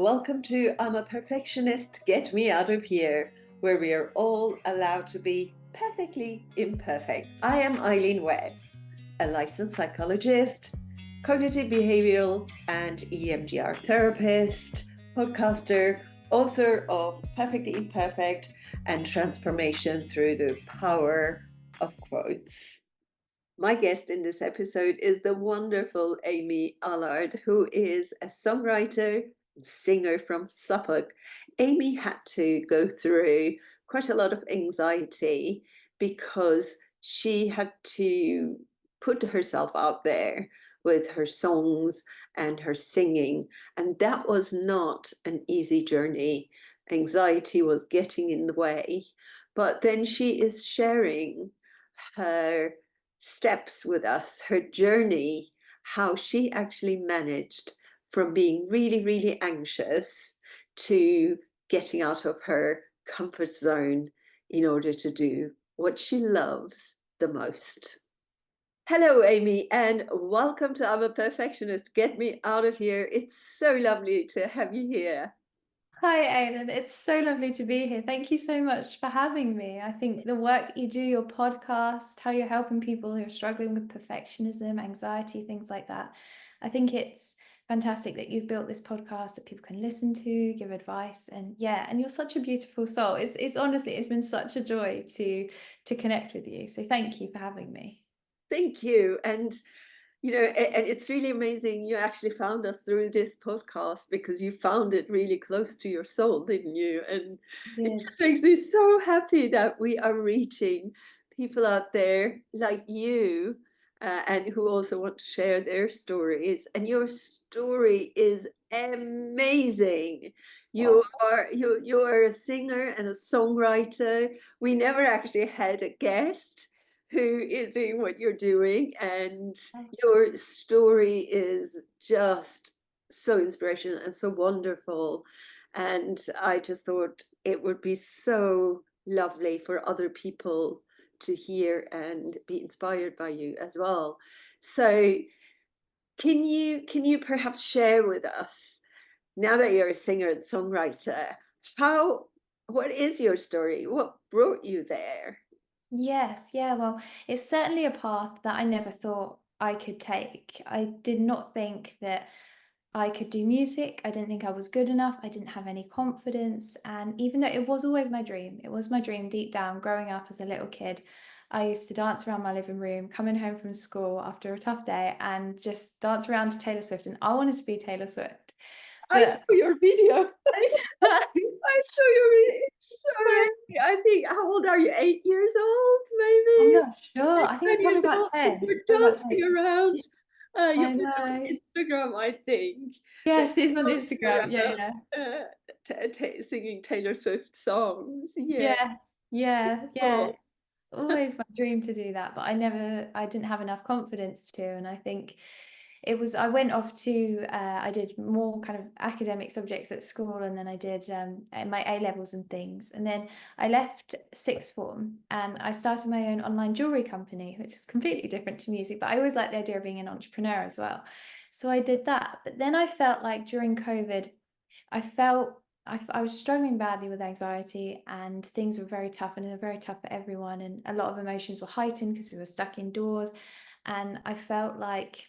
Welcome to I'm a Perfectionist, Get Me Out of Here, where we are all allowed to be perfectly imperfect. I am Aylin Webb, a licensed psychologist, cognitive behavioral and EMDR therapist, podcaster, author of Perfectly Imperfect and Transformation Through the Power of Quotes. My guest in this episode is the wonderful Amy Allard, who is a songwriter, singer from Suffolk. Amy had to go through quite a lot of anxiety because she had to put herself out there with her songs and her singing. And that was not an easy journey. Anxiety was getting in the way. But then she is sharing her steps with us, her journey, how she actually managed from being really, really anxious to getting out of her comfort zone in order to do what she loves the most. Hello, Amy, and welcome to I'm a Perfectionist. Get me out of here. It's so lovely to have you here. Hi, Aylin. It's so lovely to be here. Thank you so much for having me. I think the work that you do, your podcast, how you're helping people who are struggling with perfectionism, anxiety, things like that. I think it's fantastic that you've built this podcast that people can listen to, give advice, and yeah, and you're such a beautiful soul. It's honestly, it's been such a joy to connect with you. So thank you for having me. Thank you. And and it's really amazing you actually found us through this podcast because you found it really close to your soul, didn't you? And it Did. just makes me so happy that we are reaching people out there like you, and who also want to share their stories. And your story is amazing. You Oh, are a singer and a songwriter. We never actually had a guest who is doing what you're doing, and your story is just so inspirational and so wonderful. And I just thought it would be so lovely for other people to hear and be inspired by you as well. So can you perhaps share with us, now that you're a singer and songwriter, how what is your story? What brought you there? yes, yeah, well, it's certainly a path that I never thought I could take. I did not think that I could do music. I didn't think I was good enough. I didn't have any confidence. And even though it was always my dream, it was my dream deep down growing up as a little kid. I used to dance around my living room, coming home from school after a tough day, and just dance around to Taylor Swift. And I wanted to be Taylor Swift. I But saw your video. I I saw your video. It's so know, amazing. I think, how old are you? 8 years old, I'm maybe? not sure. Eight, I think 10 probably years about old. And 10. you're Probably about 10. dancing around. You I put it know. on Instagram, I think. That Yes, it's on you're dancing Instagram. Yeah, around, yeah. singing Taylor Swift songs. Yeah. Yes. Yeah, yeah. Oh, Always my dream to do that, but I didn't have enough confidence to. And I think I went off to, I did more kind of academic subjects at school, and then I did my A levels and things. And then I left sixth form and I started my own online jewelry company, which is completely different to music, but I always liked the idea of being an entrepreneur as well. So I did that. But then I felt like during COVID, I felt I was struggling badly with anxiety, and things were very tough, and they were very tough for everyone. And a lot of emotions were heightened because we were stuck indoors. And I felt like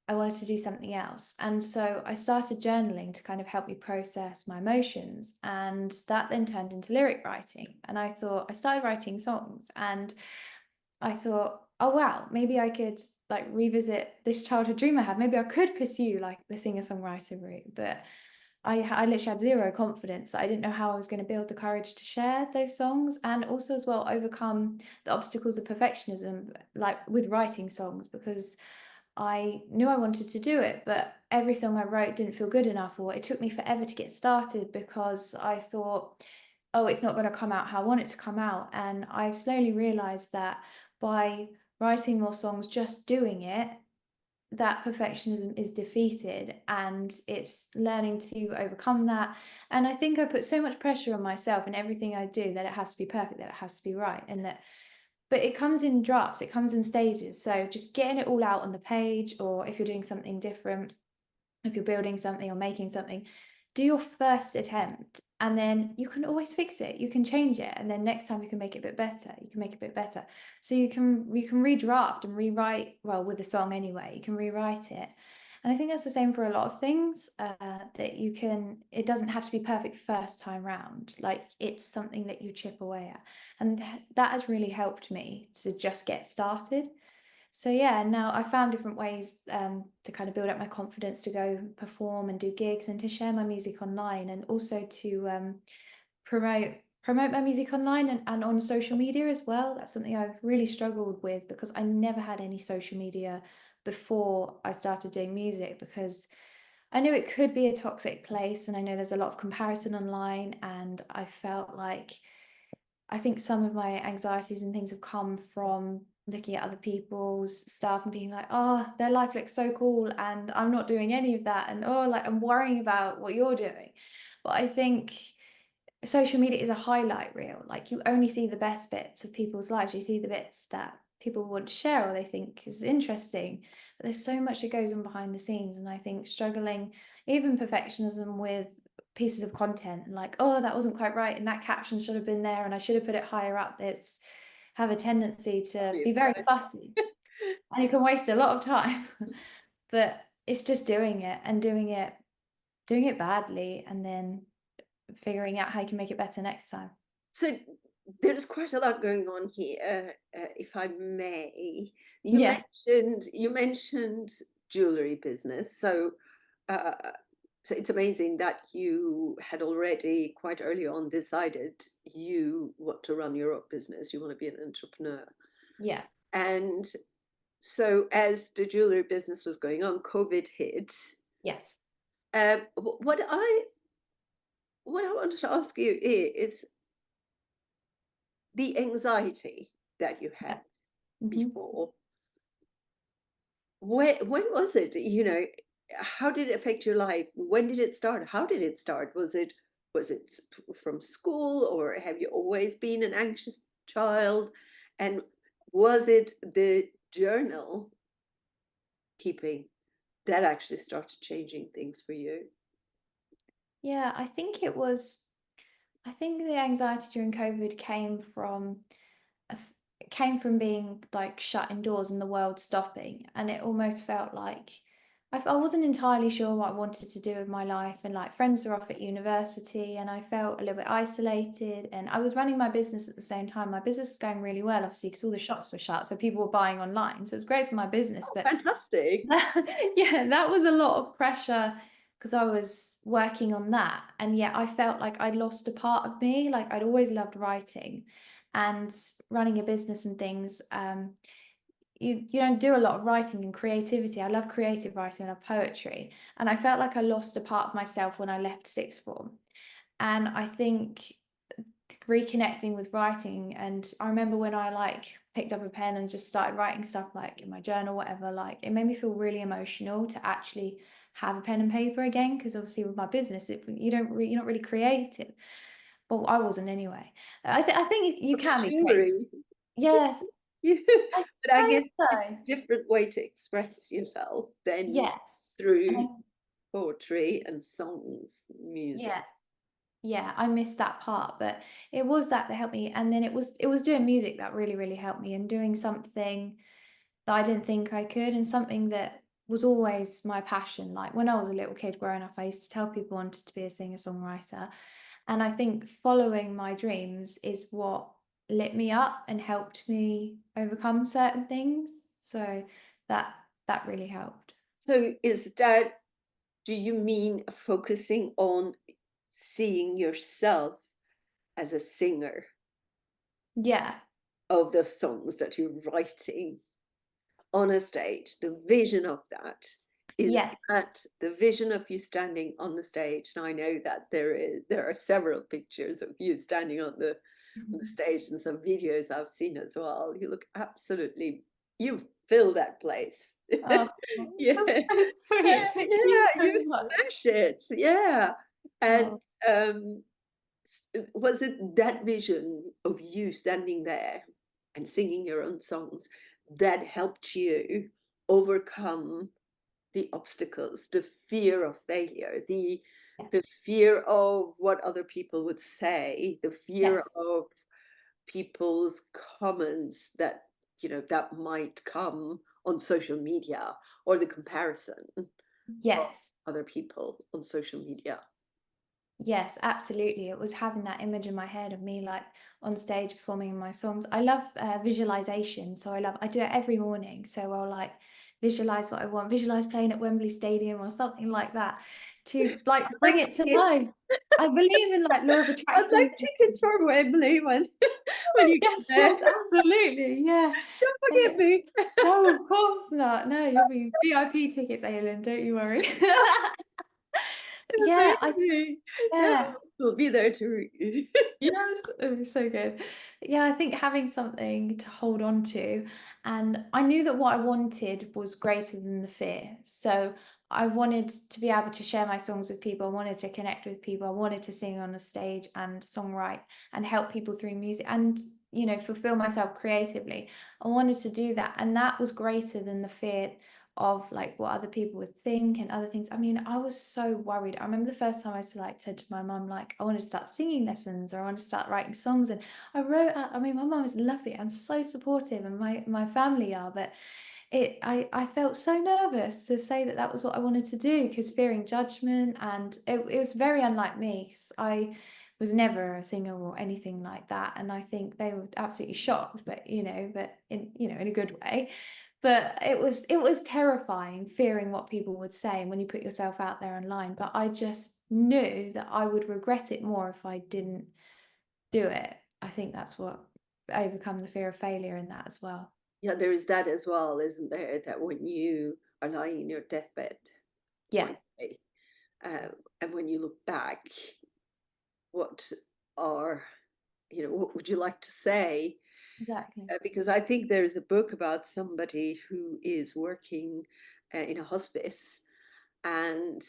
I wanted to do something else. And so I started journaling to kind of help me process my emotions. And that then turned into lyric writing. And I started writing songs, and I thought, oh wow, maybe I could like revisit this childhood dream I had. Maybe I could pursue like the singer-songwriter route. But I literally had zero confidence. I didn't know how I was going to build the courage to share those songs, and also as well overcome the obstacles of perfectionism, like with writing songs, because I knew I wanted to do it, but every song I wrote didn't feel good enough, or it took me forever to get started because I thought, oh, it's not going to come out how I want it to come out. And I've slowly realized that by writing more songs, just doing it, that perfectionism is defeated, and it's learning to overcome that. And I think I put so much pressure on myself in everything I do, that it has to be perfect, that it has to be right, and that but it comes in drafts, it comes in stages. So just getting it all out on the page, or if you're doing something different, if you're building something or making something, do your first attempt, and then you can always fix it. You can change it, and then next time you can make it a bit better. You can make it a bit better. So you can redraft and rewrite, well, with the song anyway, you can rewrite it. And I think that's the same for a lot of things, that you can, it doesn't have to be perfect first time round. Like, it's something that you chip away at. And that has really helped me to just get started. So yeah, now I found different ways, to kind of build up my confidence to go perform and do gigs and to share my music online, and also to promote my music online and on social media as well. That's something I've really struggled with because I never had any social media before I started doing music, because I knew it could be a toxic place, and I know there's a lot of comparison online, and I felt like, I think some of my anxieties and things have come from looking at other people's stuff and being like, oh, their life looks so cool and I'm not doing any of that. And oh, like, I'm worrying about what you're doing. But I think social media is a highlight reel. Like, you only see the best bits of people's lives. You see the bits that people want to share or they think is interesting. But there's so much that goes on behind the scenes. And I think struggling, even perfectionism with pieces of content, and like, oh, that wasn't quite right, and that caption should have been there, and I should have put it higher up. It's have a tendency to be very fussy, and you can waste a lot of time. But it's just doing it and doing it badly, and then figuring out how you can make it better next time. So there's quite a lot going on here, if I may. Yeah. You mentioned jewelry business. Uh, so it's amazing that you had already quite early on decided you want to run your own business. You want to be an entrepreneur. Yeah. And so as the jewelry business was going on, COVID hit. Yes. What I wanted to ask you is the anxiety that you Yeah. had Hmm. before. When was it? How did it affect your life? When did it start? How did it start? Was it from school, or have you always been an anxious child? And was it the journal keeping that actually started changing things for you? Yeah, I think the anxiety during COVID came from being like shut indoors and the world stopping, and it almost felt like I wasn't entirely sure what I wanted to do with my life, and like, friends were off at university, and I felt a little bit isolated, and I was running my business at the same time. My business was going really well, obviously, because all the shops were shut, so people were buying online, so it's great for my business. Oh, But fantastic. yeah, that was a lot of pressure because I was working on that. And yet I felt like I'd lost a part of me. Like, I'd always loved writing and running a business and things. You don't do a lot of writing and creativity. I love creative writing, I love poetry. And I felt like I lost a part of myself when I left sixth form. And I think reconnecting with writing, and I remember when I like picked up a pen and just started writing stuff like in my journal, whatever, like, it made me feel really emotional to actually have a pen and paper again, because obviously with my business, you're not really creative. Well, I wasn't anyway. I think you But with can be creative. jewelry, Yes, yeah. I But I guess suppose it's so. a different way to express yourself than Yes. And through poetry and songs, music. yeah. Yeah, I missed that part, but it was that helped me. And then it was doing music that really, really helped me, and doing something that I didn't think I could, and something that was always my passion. Like, when I was a little kid growing up, I used to tell people I wanted to be a singer-songwriter. And I think following my dreams is what lit me up and helped me overcome certain things. So that that really helped. So do you mean focusing on seeing yourself as a singer Yeah. of the songs that you're writing on a stage? The vision of that is Yes. that the vision of you standing on the stage. And I know that there are several pictures of you standing on the Mhm. stage, and some videos I've seen as well. You look absolutely, you fill that place. Oh, Yeah, that's so sweet. Thank you yeah, so you much. smash it. Yeah. And Oh. was it that vision of you standing there and singing your own songs that helped you overcome the obstacles, the fear of failure, the The Yes. fear of what other people would say, the fear Yes. of people's comments that, that might come on social media, or the comparison of Yes. other people on social media. Yes, absolutely. It was having that image in my head of me like on stage performing my songs. I love visualization, so I do it every morning. So I'll like visualize what I want, visualize playing at Wembley Stadium or something like that to like I'd bring like it to tickets. life. I believe in like law of I'd like attraction. tickets for Wembley when you get Yes, there. yes, absolutely. Yeah. Don't And forget me. no, of course not. No, you'll be VIP tickets, Aylin, don't you worry. Yeah, Maybe. Yeah, yeah. we'll be there too. Yes, it was so good. Yeah, I think having something to hold on to, and I knew that what I wanted was greater than the fear. So I wanted to be able to share my songs with people. I wanted to connect with people. I wanted to sing on a stage and songwrite and help people through music and, fulfill myself creatively. I wanted to do that. And that was greater than the fear of like what other people would think and other things. I mean, I was so worried. I remember the first time I said to my mum, like, I want to start singing lessons or I want to start writing songs. And I wrote out, I mean, my mum is lovely and so supportive, and my family are, but I felt so nervous to say that that was what I wanted to do because fearing judgment, and it was very unlike me 'cause I was never a singer or anything like that. And I think they were absolutely shocked, but in a good way. But it was terrifying, fearing what people would say and when you put yourself out there online. But I just knew that I would regret it more if I didn't do it. I think that's what overcome the fear of failure in that as well. Yeah, there is that as well, isn't there? That when you are lying in your deathbed Yeah, one day, and when you look back, what are, what would you like to say? exactly. Because I think there is a book about somebody who is working in a hospice, and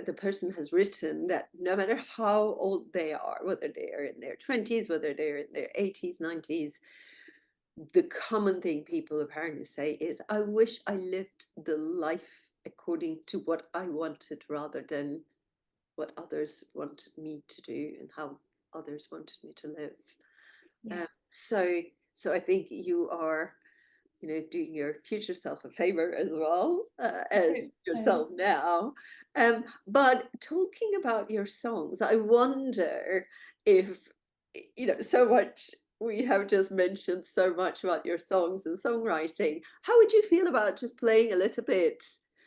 the person has written that no matter how old they are, whether they are in their 20s, whether they're in their 80s, 90s, the common thing people apparently say is, I wish I lived the life according to what I wanted rather than what others wanted me to do and how others wanted me to live. Yeah. So I think you are, doing your future self a favor as well, I as hope so. yourself now. But talking about your songs, I wonder if, so much we have just mentioned so much about your songs and songwriting. How would you feel about just playing a little bit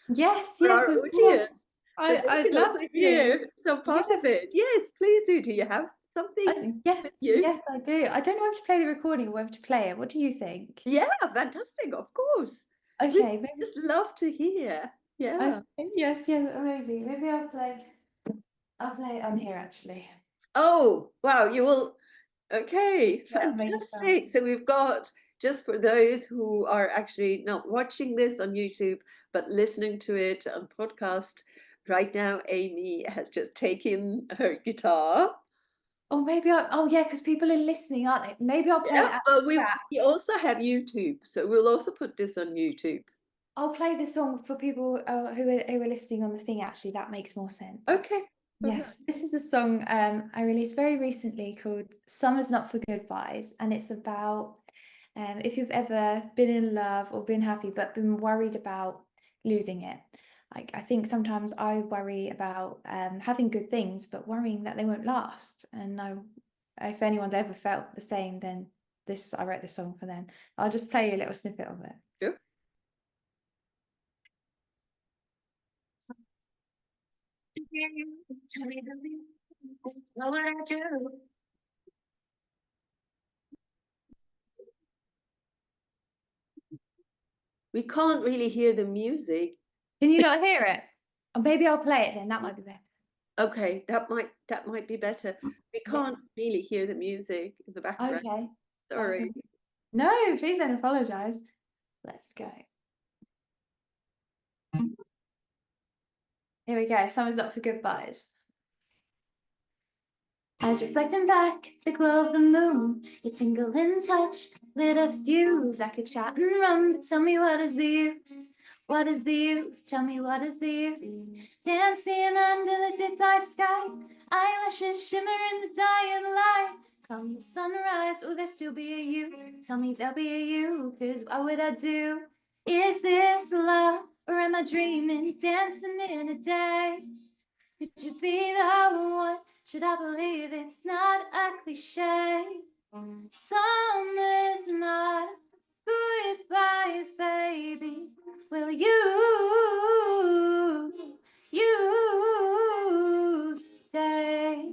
Yes, for our yes, of course. audience so they I'd can love also to. hear some Yeah. part of it? Yes, please do. Do you have something Yes, with you? yes, I do. I don't know how to play the recording or whether to play it. What do you think? Yeah, fantastic, of course. We'd Okay, maybe. just love to hear. Okay, Yeah. yes, yes, amazing. Maybe I'll play it on here actually. Oh, wow, you will. Okay, Yeah, maybe so. fantastic. So we've got, just for those who are actually not watching this on YouTube, but listening to it on podcast, right now, Amy has just taken her guitar. Or maybe oh yeah, because people are listening, aren't they? Maybe I'll play it Yeah, at but the we, track. we also have YouTube, so we'll also put this on YouTube. I'll play the song for people who are listening on the thing. Actually, that makes more sense. Okay. All right. Yes, this is a song I released very recently called "Summer's Not for Goodbyes," and it's about if you've ever been in love or been happy but been worried about losing it. Like I think sometimes I worry about having good things, but worrying that they won't last. And if anyone's ever felt the same, then I wrote this song for them. I'll just play you a little snippet of it. Sure. Tell me what would I do? We can't really hear the music. Can you not hear it? Or maybe I'll play it then. That might be better. Okay, that might be better. We Yeah. can't really hear the music in the background. Okay. That's Sorry. no, please don't apologize. Let's go. Here we go. Summer's not for goodbyes. Eyes reflecting back, the glow of the moon, your tingling touch, lit a fuse. I could shout and run, but tell me what is the use? What is the use? Tell me what is the use? Dancing under the dim dark sky, eyelashes shimmer in the dying light. Come the sunrise, will there still be a you? Tell me there'll be a you, 'cause what would I do? Is this love, or am I dreaming, dancing in a daze? Could you be the one? Should I believe it's not a cliche? Summer's not goodbyes, baby. Will you stay?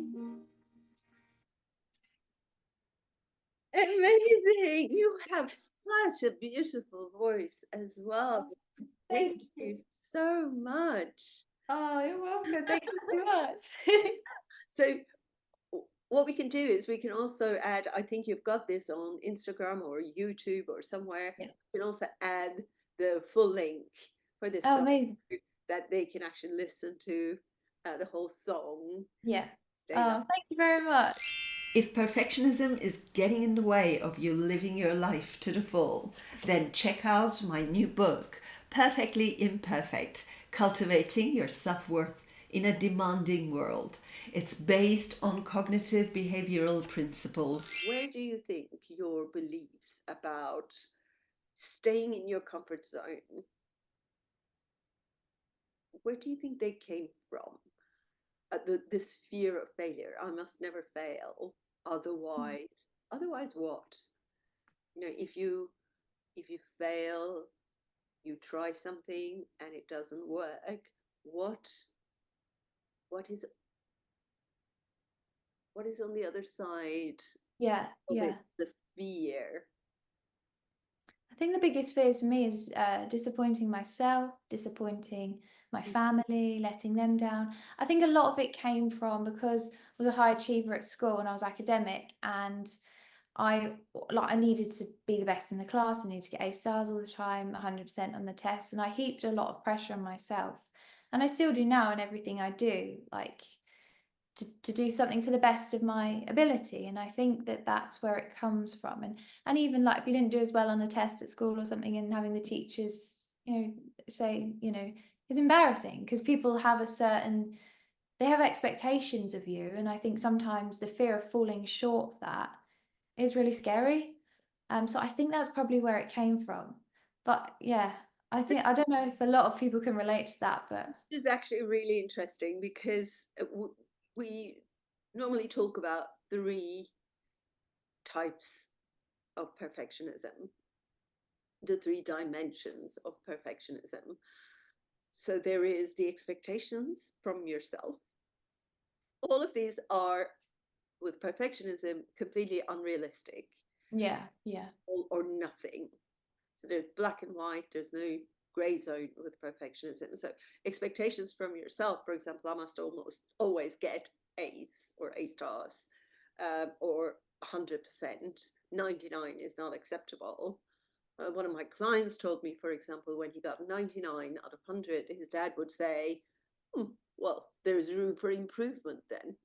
Amazing. You have such a beautiful voice as well. Thank you so much. Oh, you're welcome. Thank you so much. So what we can do is we can also add, I think you've got this on Instagram or YouTube or somewhere. Yeah. You can also add the full link for this Oh, song amazing. that they can actually listen to the whole song. Yeah. They love. Oh, thank you very much. If perfectionism is getting in the way of you living your life to the full, then check out my new book, Perfectly Imperfect: Cultivating Your Self-Worth in a Demanding World. It's based on cognitive behavioral principles. Where do you think your beliefs about staying in your comfort zone, where do you think they came from? This fear of failure. I must never fail. Otherwise what? If you fail, you try something and it doesn't work. What is on the other side Yeah, of yeah. it? The fear. I think the biggest fears for me is disappointing myself, disappointing my family, letting them down. I think a lot of it came from because I was a high achiever at school and I was academic, and I needed to be the best in the class. I needed to get A stars all the time, 100% on the test, and I heaped a lot of pressure on myself. And I still do now in everything I do, like to do something to the best of my ability. And I think that that's where it comes from. And even like if you didn't do as well on a test at school or something, and having the teachers, say, is embarrassing, because people have they have expectations of you. And I think sometimes the fear of falling short of that is really scary. So I think that's probably where it came from. But yeah, I don't know if a lot of people can relate to that, but This is actually really interesting because we normally talk about three types of perfectionism, the three dimensions of perfectionism. So there is the expectations from yourself. All of these are, with perfectionism, completely unrealistic, yeah, yeah, all or nothing. So there's black and white, there's no gray zone with perfectionism. So expectations from yourself, for example, I must almost always get A's or A stars, or 100%. 99 is not acceptable. One of my clients told me, for example, when he got 99 out of 100, his dad would say, well, there's room for improvement then.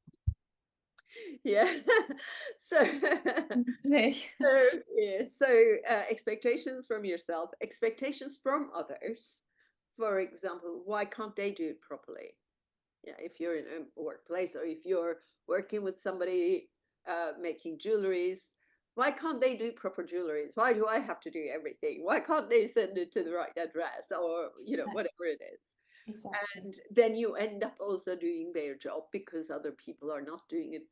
Yeah. so expectations from yourself, expectations from others. For example, why can't they do it properly? Yeah, if you're in a workplace or if you're working with somebody making jewelries, why can't they do proper jewelries? Why do I have to do everything? Why can't they send it to the right address, or whatever it is? exactly. And then you end up also doing their job because other people are not doing it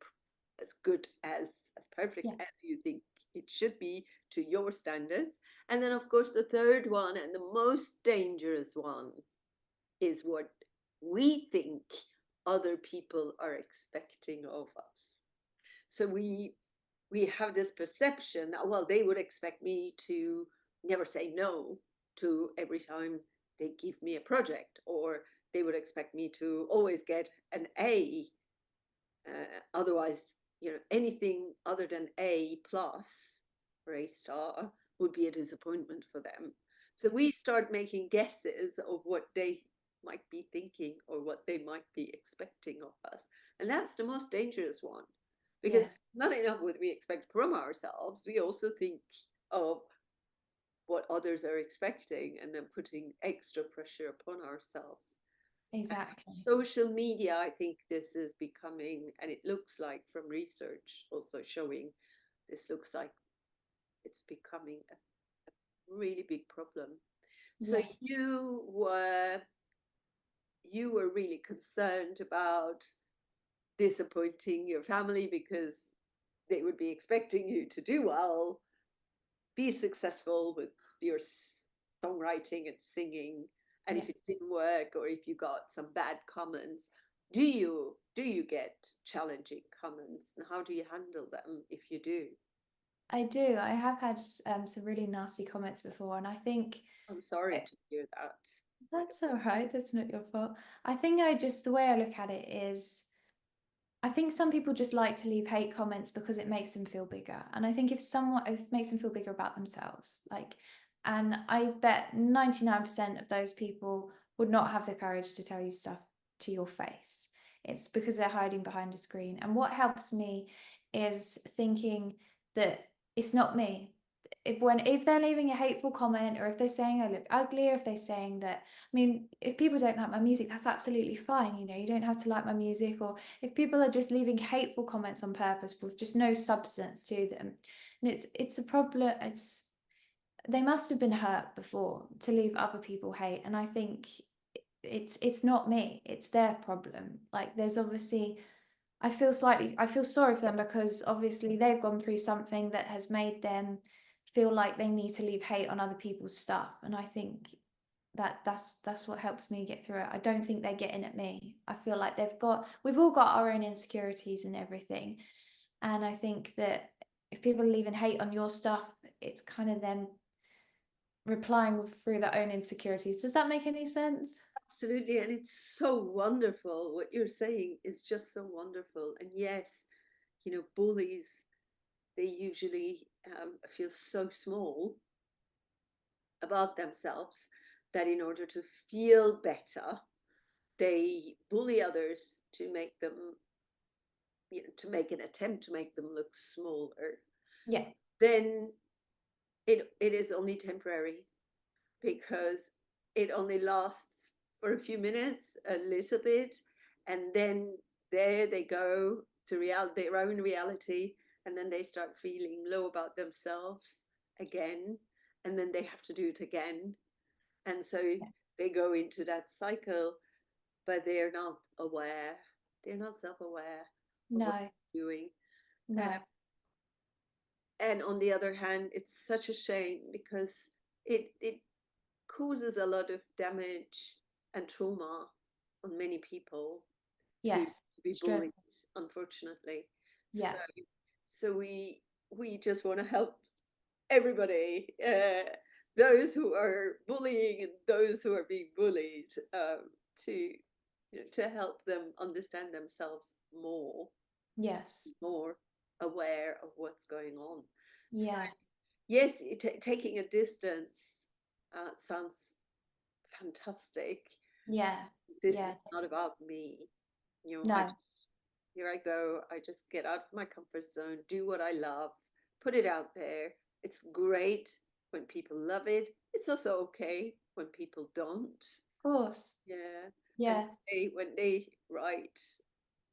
as good as perfect Yeah. as you think it should be to your standards. And then of course the third one, and the most dangerous one, is what we think other people are expecting of us. So we have this perception that, well, they would expect me to never say no to every time they give me a project, or they would expect me to always get an A. Otherwise, anything other than A plus or A star would be a disappointment for them. So we start making guesses of what they might be thinking or what they might be expecting of us. And that's the most dangerous one, because Yes. not enough what we expect from ourselves, we also think of what others are expecting and then putting extra pressure upon ourselves. Exactly. Social media, I think this is becoming, and it looks like from research also showing, this looks like it's becoming a really big problem. So Yes, you were really concerned about disappointing your family because they would be expecting you to do well, be successful with your songwriting and singing. And yeah. if it didn't work or if you got some bad comments, do you get challenging comments and how do you handle them if you do? I do. I have had some really nasty comments before, and I think I'm sorry to hear that. that's all right. That's not your fault. I think the way I look at it is, I think some people just like to leave hate comments because it makes them feel bigger. And I think if someone, it makes them feel bigger about themselves, like, and I bet 99% of those people would not have the courage to tell you stuff to your face. It's because they're hiding behind a screen. And what helps me is thinking that it's not me. If they're leaving a hateful comment, or if they're saying I look ugly, or if they're saying that, I mean, if people don't like my music, that's absolutely fine. You know, you don't have to like my music. Or if people are just leaving hateful comments on purpose with just no substance to them, and it's a problem. They must have been hurt before to leave other people hate. And I think it's not me, it's their problem. Like, there's obviously, I feel sorry for them because obviously they've gone through something that has made them feel like they need to leave hate on other people's stuff. And I think that's what helps me get through it. I don't think they're getting at me. I feel like we've all got our own insecurities and everything. And I think that if people are leaving hate on your stuff, it's kind of them replying through their own insecurities. Does that make any sense? Absolutely, and it's so wonderful. What you're saying is just so wonderful. And yes, bullies, they usually feel so small about themselves that in order to feel better, they bully others to make them, to make an attempt to make them look smaller. Yeah, Then it is only temporary because it only lasts for a few minutes, a little bit, and then there they go to their own reality, and then they start feeling low about themselves again, and then they have to do it again, and so yeah. they go into that cycle, but they're not aware, they're not self-aware of what No, they're doing. Uh, no. and on the other hand, it's such a shame because it causes a lot of damage and trauma on many people to Yes, be it's bullied, dreadful. unfortunately. Yeah, So we just want to help everybody, those who are bullying and those who are being bullied, to to help them understand themselves yes, more aware of what's going on. So yeah, yes, taking a distance sounds fantastic. yeah, This is yeah. not about me. No, Here I go. I just get out of my comfort zone, do what I love, put it out there. It's great when people love it. It's also okay when people don't. of course. Yeah. And Yeah, when they write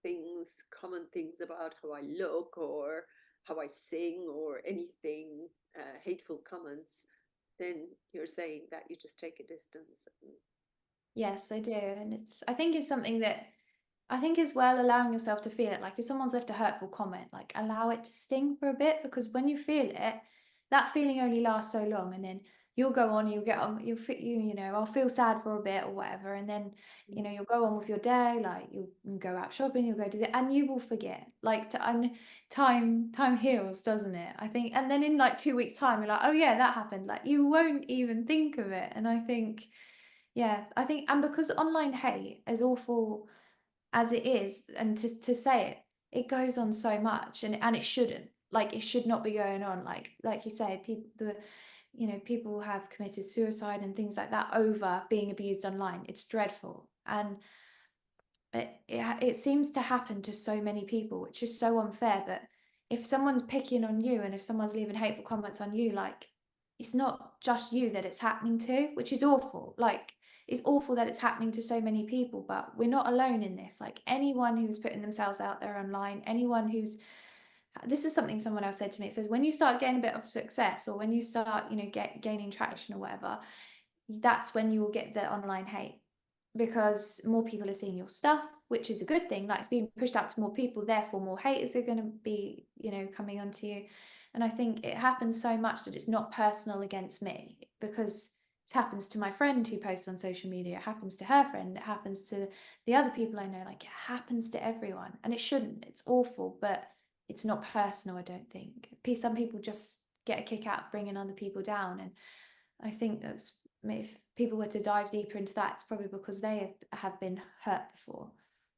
things, common things about how I look or how I sing or anything, hateful comments, then you're saying that you just take a distance. yes, I do. And I think it's something that I think as well, allowing yourself to feel it. Like, if someone's left a hurtful comment, like, allow it to sting for a bit, because when you feel it, that feeling only lasts so long, and then you'll go on, you'll get on, you know, I'll feel sad for a bit or whatever, and then you'll go on with your day, like you'll go out shopping, you'll go do that, and you will forget. Like, and time heals, doesn't it? I think, and then in like 2 weeks' time, you're like, oh yeah, that happened. Like, you won't even think of it, and I think, yeah, I think, and because online hate is awful as it is, and to say it, it goes on so much, and it shouldn't. Like, it should not be going on. Like you say, people have committed suicide and things like that over being abused online. It's dreadful, and it seems to happen to so many people, which is so unfair. That if someone's picking on you, and if someone's leaving hateful comments on you, like, it's not just you that it's happening to, which is awful. Like, it's awful that it's happening to so many people, but we're not alone in this. Like, anyone who's putting themselves out there online, anyone who's this is something someone else said to me. It says when you start getting a bit of success, or when you start, gaining traction or whatever, that's when you will get the online hate, because more people are seeing your stuff, which is a good thing. Like, it's being pushed out to more people, therefore more haters are going to be, coming onto you. And I think it happens so much that it's not personal against me, because it happens to my friend who posts on social media, it happens to her friend, it happens to the other people I know. Like, it happens to everyone, and it shouldn't. It's awful, but it's not personal, I don't think. Some people just get a kick out of bringing other people down, and I think that's, if people were to dive deeper into that, it's probably because they have been hurt before.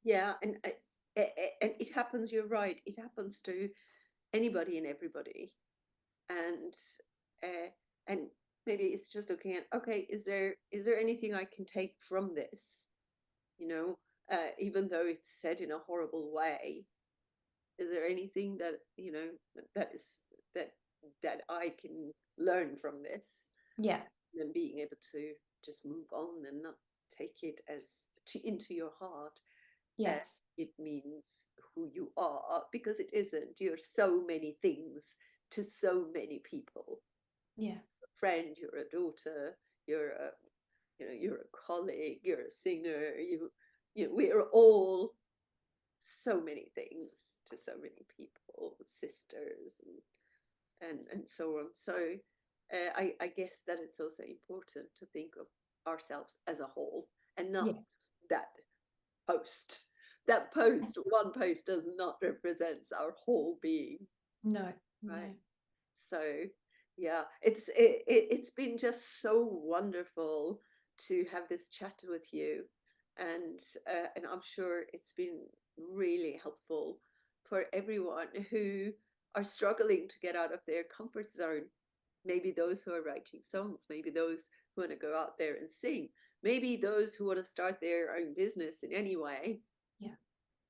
Yeah, and it happens. You're right. It happens to anybody and everybody, and uh, and maybe it's just looking at, okay, is there anything I can take from this? Even though it's said in a horrible way, is there anything that that is that that I can learn from this? Yeah. And then being able to just move on and not take it into your heart as Yes. it means who you are, because it isn't. You're so many things to so many people. Yeah. A friend, you're a daughter, you're a you're a colleague, you're a singer, we're all so many things to so many people, sisters and so on. So I guess that it's also important to think of ourselves as a whole, and not Yeah. that post. That post, one post, does not represent our whole being, No. right? No. So yeah, it's been just so wonderful to have this chat with you, and I'm sure it's been really helpful for everyone who are struggling to get out of their comfort zone. Maybe those who are writing songs, maybe those who want to go out there and sing, maybe those who want to start their own business in any way. Yeah.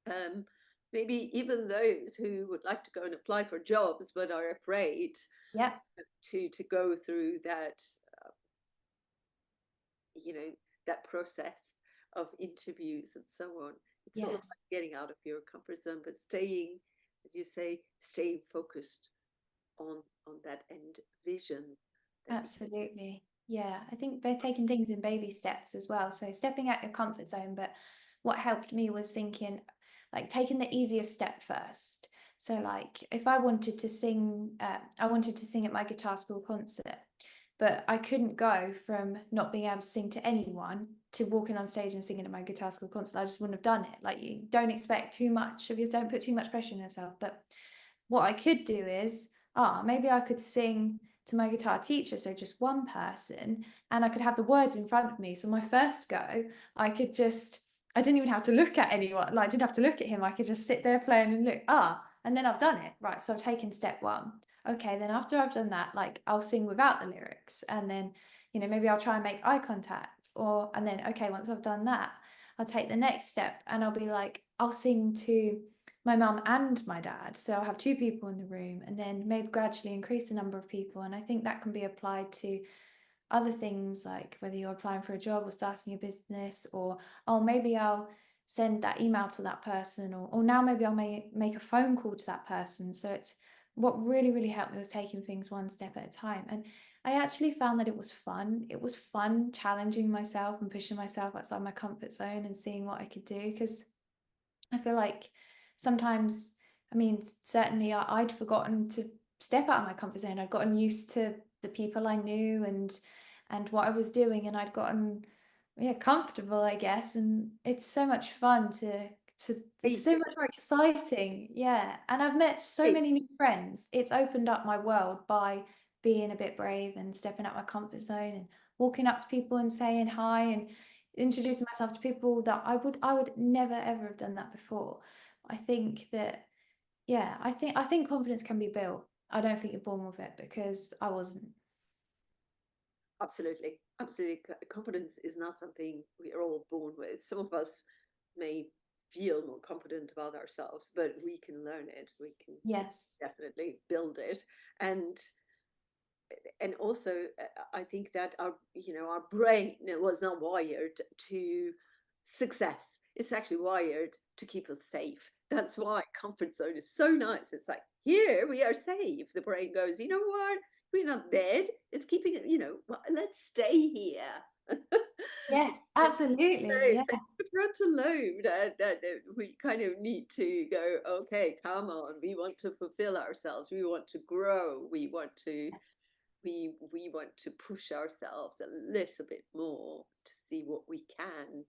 um, Maybe even those who would like to go and apply for jobs but are afraid Yeah. to go through that, uh, you know that process of interviews and so on. It's all about Yes. getting out of your comfort zone, but staying, as you say, staying focused on that end vision that you. Absolutely. Yeah, I think they're taking things in baby steps as well. So stepping out your comfort zone, but what helped me was thinking, like, taking the easiest step first. So like, if I wanted to sing at my guitar school concert, but I couldn't go from not being able to sing to anyone to walking on stage and singing at my guitar school concert. I just wouldn't have done it. Like, you don't expect too much of yourself, don't put too much pressure on yourself. But what I could do is, maybe I could sing to my guitar teacher, so just one person, and I could have the words in front of me. So my first go, I didn't even have to look at anyone, like, I didn't have to look at him. I could just sit there playing and look, and then I've done it. Right. So I've taken step one. Okay, then after I've done that, like, I'll sing without the lyrics, and then, maybe I'll try and make eye contact, and then, okay, once I've done that, I'll take the next step and I'll be like, I'll sing to my mum and my dad. So I'll have two people in the room, and then maybe gradually increase the number of people. And I think that can be applied to other things, like whether you're applying for a job or starting a business, or, oh, maybe I'll send that email to that person, or now maybe I'll make a phone call to that person. So it's, what really, really helped me was taking things one step at a time. And I actually found that it was fun. It was fun challenging myself and pushing myself outside my comfort zone and seeing what I could do, because I feel like sometimes, I mean, certainly I'd forgotten to step out of my comfort zone. I'd gotten used to the people I knew and what I was doing, and I'd gotten, yeah, comfortable, I guess. And it's so much fun to it's so Hey, much more exciting. Yeah. And I've met so hey, many new friends. It's opened up my world by being a bit brave and stepping out my comfort zone and walking up to people and saying hi and introducing myself to people that I would never ever have done that before. I think that, yeah, I think confidence can be built. I don't think you're born with it, because I wasn't. absolutely, absolutely. Confidence is not something we are all born with. Some of us may feel more confident about ourselves, but we can learn it. We can Yes. definitely build it. And and also I think that our brain was not wired to success. It's actually wired to keep us safe. That's why comfort zone is so nice. It's like, here we are safe. The brain goes, you know what? We're not dead. It's keeping it, well, let's stay here. Yes, And absolutely. so Yeah. it's the frontal lobe that we kind of need to go, okay, come on. We want to fulfill ourselves. We want to grow. We want to push ourselves a little bit more to see what we can,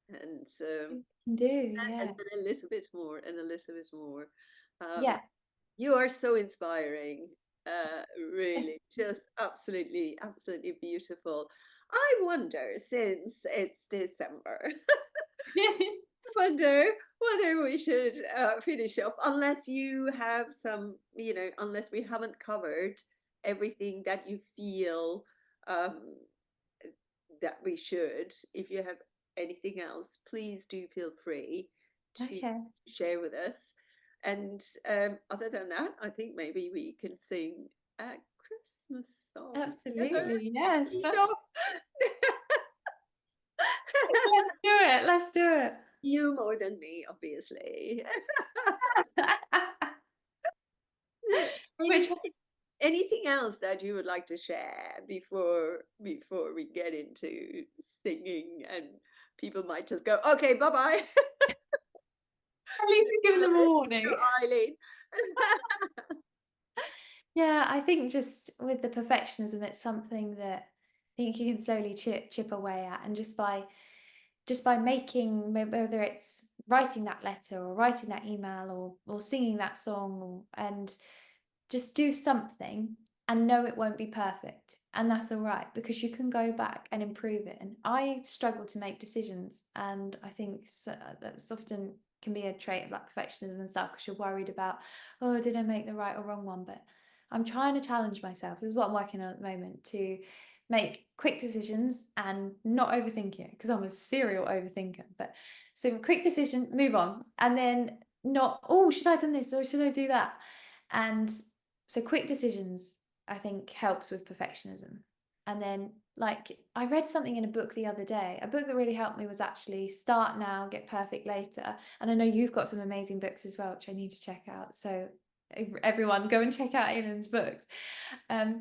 and You can do, and yeah. then a little bit more and a little bit more. Um, Yeah. you are so inspiring, really, just absolutely, absolutely beautiful. I wonder, since it's December, wonder whether we should finish off, unless you have some, unless we haven't covered everything that you feel um, that we should. If you have anything else, please do feel free to Okay. share with us. And other than that, I think maybe we can sing a Christmas song together. Absolutely. Yes. You know? Let's do it. Let's do it. You more than me, obviously. Which Any, anything else that you would like to share before we get into singing, and people might just go, okay, bye bye. at least we give them a warning. Eileen. Yeah, I think just with the perfectionism, it's something that I think you can slowly chip away at, and just by making, whether it's writing that letter or writing that email or singing that song, and just do something and know it won't be perfect. And that's all right, because you can go back and improve it. And I struggle to make decisions. And I think that's often can be a trait of like perfectionism and stuff, because you're worried about, oh, did I make the right or wrong one? But I'm trying to challenge myself. This is what I'm working on at the moment, to make quick decisions and not overthink it, because I'm a serial overthinker. But so quick decision, move on. And then not, oh, should I have done this or should I do that? And so quick decisions, I think, helps with perfectionism. And then, like, I read something in a book the other day. A book that really helped me was actually Start Now, Get Perfect Later. And I know you've got some amazing books as well, which I need to check out. So everyone, go and check out Aylin's books. But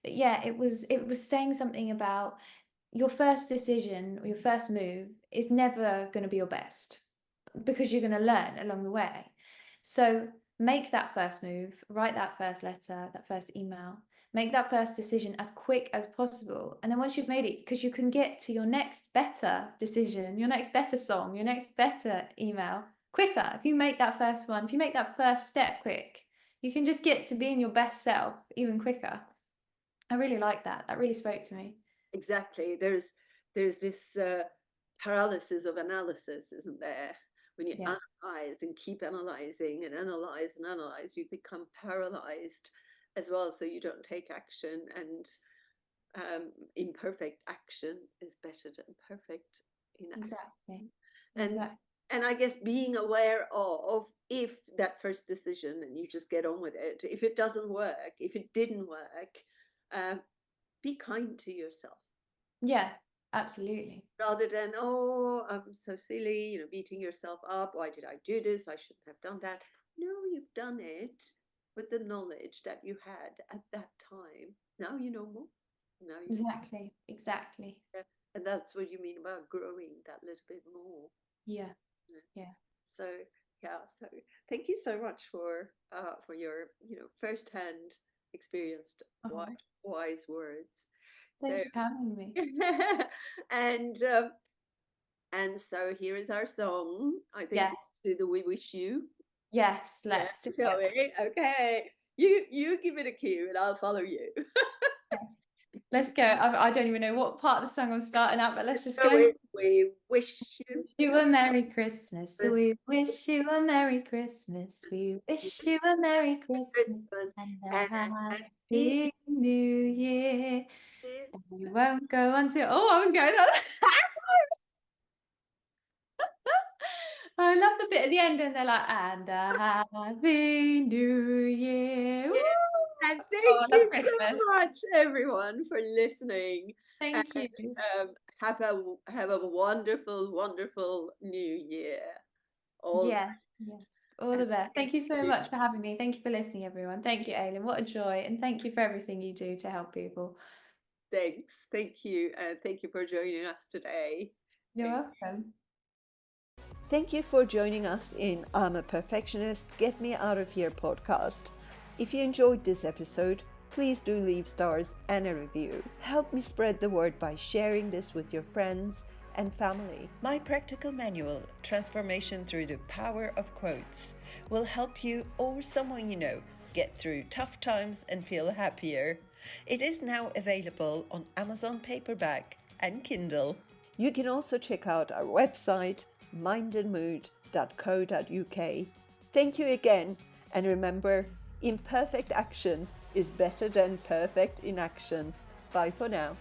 yeah, it was saying something about your first decision or your first move is never going to be your best, because you're going to learn along the way. So make that first move, write that first letter, that first email, make that first decision as quick as possible. And then once you've made it, because you can get to your next better decision, your next better song, your next better email quicker. If you make that first one, if you make that first step quick, you can just get to being your best self even quicker. I really like that. That really spoke to me. Exactly. There's this paralysis of analysis, isn't there? When you Yeah, analyze and keep analyzing and analyze and analyze, you become paralyzed as well. So you don't take action, and imperfect action is better than perfect inaction. exactly. And Exactly. and I guess being aware of, if that first decision, and you just get on with it, if it doesn't work, if it didn't work, uh, be kind to yourself, Yeah, absolutely. rather than, oh, I'm so silly, beating yourself up. Why did I do this? I shouldn't have done that. No, you've done it with the knowledge that you had at that time. Now you know more. Now you know. Exactly. Exactly. Yeah. And that's what you mean about growing that little bit more. Yeah. Isn't it? Yeah. So yeah, so thank you so much for your firsthand experienced Oh, wise words. thank So you for having me. and and so here is our song. I think Yeah. we'll do the "We Wish You." Yes, Yeah, let's do shall it. we? Okay, you give it a cue, and I'll follow you. Okay, let's go. I don't even know what part of the song I'm starting at, but let's just So go. we wish you Wish you a Merry Christmas. a We wish you a Merry Christmas. We wish you a Merry Christmas Christmas and and a a happy Happy New Year. New And we won't go until, oh, I was going on. I love the bit at the end, and they're like, and a Happy New Year. Year. Woo! And Oh, thank I love you Christmas. so much, everyone, for listening. Thank And you. have a wonderful, wonderful new year. All Yeah. Yes. All and the best. thank Thank you so you. much for having me. Thank you for listening, everyone. Thank you, Aylin. What a joy. And thank you for everything you do to help people. Thanks. Thank you. And thank you for joining us today. You're welcome. Thank you for joining us in I'm a Perfectionist, Get Me Out of Here podcast. If you enjoyed this episode, please do leave stars and a review. Help me spread the word by sharing this with your friends and family. My practical manual, Transformation Through the Power of Quotes, will help you or someone you know get through tough times and feel happier. It is now available on Amazon paperback and Kindle. You can also check out our website, mindandmood.co.uk. Thank you again, and remember, imperfect action is better than perfect inaction. Bye for now.